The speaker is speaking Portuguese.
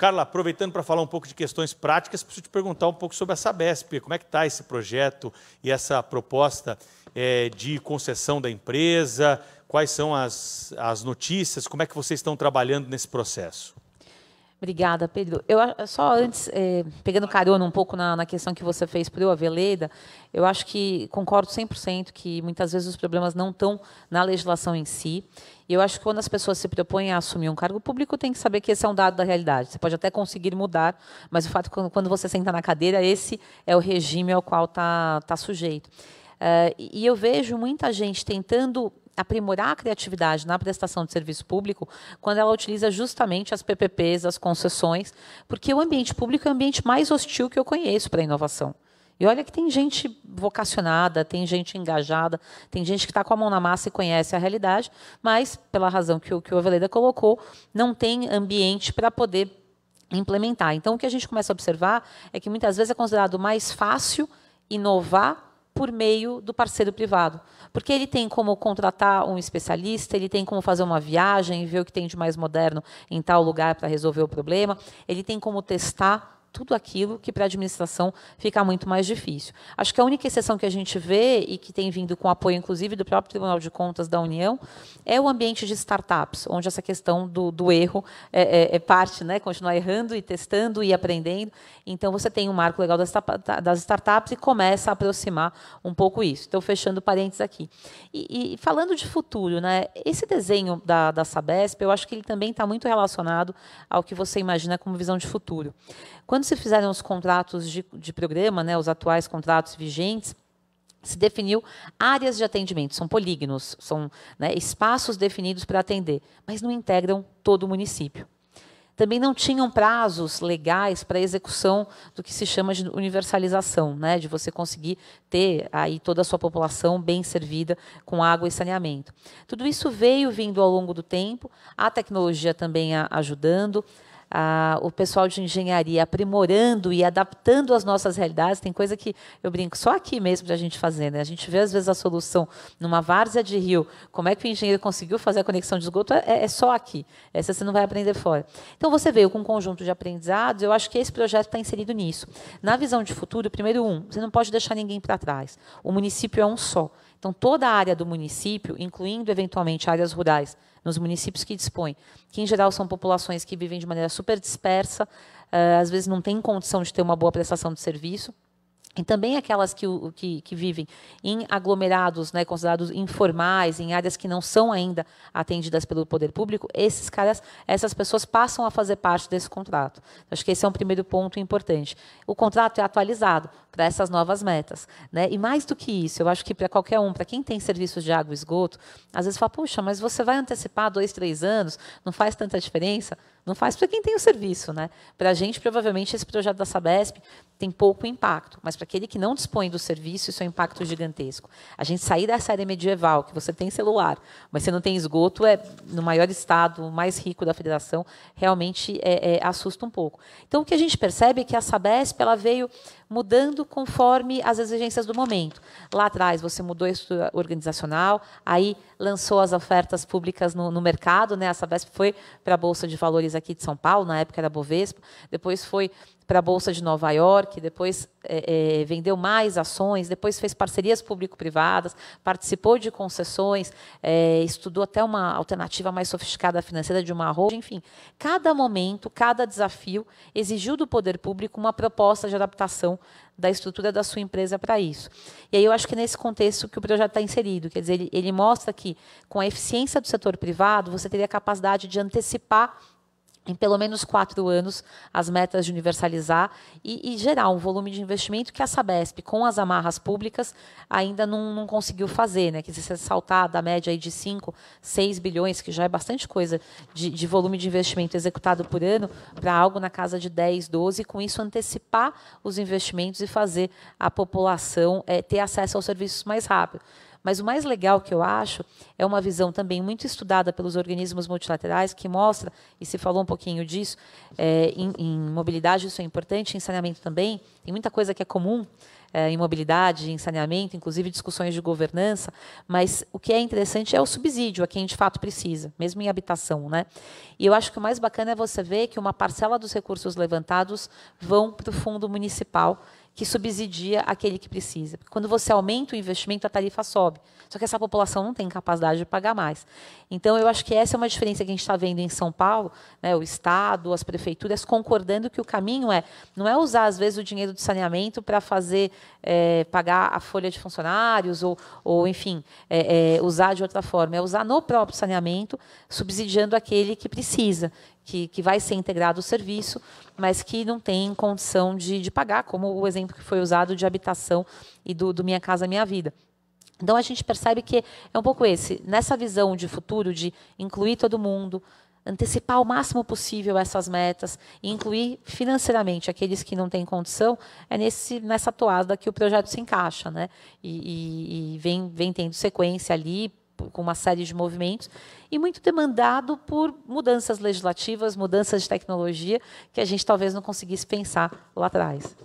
Carla, aproveitando para falar um pouco de questões práticas, preciso te perguntar um pouco sobre a Sabesp. Como é que está esse projeto e essa proposta de concessão da empresa? Quais são as notícias? Como é que vocês estão trabalhando nesse processo? Obrigada, Pedro. Eu só antes, pegando carona um pouco na questão que você fez para o Aveleda, eu acho que concordo 100% que muitas vezes os problemas não estão na legislação em si. E eu acho que quando as pessoas se propõem a assumir um cargo público, tem que saber que esse é um dado da realidade. Você pode até conseguir mudar, mas o fato é que quando você senta na cadeira, esse é o regime ao qual está sujeito. E eu vejo muita gente tentando aprimorar a criatividade na prestação de serviço público quando ela utiliza justamente as PPPs, as concessões, porque o ambiente público é o ambiente mais hostil que eu conheço para a inovação. E olha que tem gente vocacionada, tem gente engajada, tem gente que está com a mão na massa e conhece a realidade, mas, pela razão que o Aveleda colocou, não tem ambiente para poder implementar. Então, o que a gente começa a observar é que muitas vezes é considerado mais fácil inovar por meio do parceiro privado. Porque ele tem como contratar um especialista, ele tem como fazer uma viagem, ver o que tem de mais moderno em tal lugar para resolver o problema, ele tem como testar tudo aquilo que para a administração fica muito mais difícil. Acho que a única exceção que a gente vê, e que tem vindo com apoio, inclusive, do próprio Tribunal de Contas da União, é o ambiente de startups, onde essa questão do erro é parte, né? Continuar errando e testando e aprendendo. Então, você tem um marco legal das startups e começa a aproximar um pouco isso. Então, fechando parênteses aqui. E falando de futuro, né? Esse desenho da Sabesp, eu acho que ele também está muito relacionado ao que você imagina como visão de futuro. Quando se fizeram os contratos de programa, né, os atuais contratos vigentes, se definiu áreas de atendimento, são polígonos, são, né, espaços definidos para atender, mas não integram todo o município. Também não tinham prazos legais para a execução do que se chama de universalização, né, de você conseguir ter aí toda a sua população bem servida com água e saneamento. Tudo isso veio vindo ao longo do tempo, a tecnologia também ajudando, o pessoal de engenharia aprimorando e adaptando as nossas realidades. Tem coisa que eu brinco, só aqui mesmo para a gente fazer, né? A gente vê, às vezes, a solução numa várzea de rio, como é que o engenheiro conseguiu fazer a conexão de esgoto, é só aqui. Essa você não vai aprender fora. Então, você veio com um conjunto de aprendizados, eu acho que esse projeto está inserido nisso. Na visão de futuro, primeiro, você não pode deixar ninguém para trás. O município é um só. Então, toda a área do município, incluindo, eventualmente, áreas rurais, nos municípios que dispõem, que, em geral, são populações que vivem de maneira super dispersa, às vezes não têm condição de ter uma boa prestação de serviço, e também aquelas que vivem em aglomerados, né, considerados informais, em áreas que não são ainda atendidas pelo poder público, essas pessoas passam a fazer parte desse contrato. Acho que esse é um primeiro ponto importante. O contrato é atualizado para essas novas metas, né? E mais do que isso, eu acho que para qualquer para quem tem serviços de água e esgoto, às vezes fala, puxa, mas você vai antecipar 2, 3 anos, não faz tanta diferença? Não faz para quem tem o serviço, né? Para a gente, provavelmente, esse projeto da Sabesp tem pouco impacto, mas para aquele que não dispõe do serviço, isso é um impacto gigantesco. A gente sair dessa área medieval, que você tem celular, mas você não tem esgoto, no maior estado, mais rico da federação, realmente assusta um pouco. Então, o que a gente percebe é que a Sabesp ela veio mudando conforme as exigências do momento. Lá atrás, você mudou a estrutura organizacional, aí lançou as ofertas públicas no mercado, né? A Sabesp foi para a Bolsa de Valores aqui de São Paulo, na época era Bovespa, depois foi para a Bolsa de Nova York, depois vendeu mais ações, depois fez parcerias público-privadas, participou de concessões, estudou até uma alternativa mais sofisticada financeira de uma holding, enfim. Cada momento, cada desafio exigiu do poder público uma proposta de adaptação da estrutura da sua empresa para isso. E aí eu acho que é nesse contexto que o projeto está inserido, quer dizer, ele mostra que, com a eficiência do setor privado, você teria a capacidade de antecipar em pelo menos 4 anos, as metas de universalizar e gerar um volume de investimento que a Sabesp, com as amarras públicas, ainda não conseguiu fazer, né? Que se você saltar da média aí de 5, 6 bilhões, que já é bastante coisa, de volume de investimento executado por ano, para algo na casa de 10, 12, e com isso antecipar os investimentos e fazer a população ter acesso aos serviços mais rápido. Mas o mais legal que eu acho é uma visão também muito estudada pelos organismos multilaterais, que mostra, e se falou um pouquinho disso, em mobilidade isso é importante, em saneamento também, tem muita coisa que é comum, em mobilidade, em saneamento, inclusive discussões de governança, mas o que é interessante é o subsídio a quem de fato precisa, mesmo em habitação, né? E eu acho que o mais bacana é você ver que uma parcela dos recursos levantados vão para o fundo municipal, que subsidia aquele que precisa. Porque quando você aumenta o investimento, a tarifa sobe. Só que essa população não tem capacidade de pagar mais. Então, eu acho que essa é uma diferença que a gente está vendo em São Paulo, né, o Estado, as prefeituras, concordando que o caminho não é usar, às vezes, o dinheiro do saneamento para fazer, pagar a folha de funcionários, ou enfim, usar de outra forma. É usar no próprio saneamento, subsidiando aquele que precisa, que vai ser integrado ao serviço, mas que não tem condição de pagar, como o exemplo que foi usado de habitação e do Minha Casa Minha Vida. Então, a gente percebe que é um pouco nessa visão de futuro, de incluir todo mundo, antecipar o máximo possível essas metas e incluir financeiramente aqueles que não têm condição, é nessa toada que o projeto se encaixa, né? E vem tendo sequência ali, com uma série de movimentos, e muito demandado por mudanças legislativas, mudanças de tecnologia, que a gente talvez não conseguisse pensar lá atrás.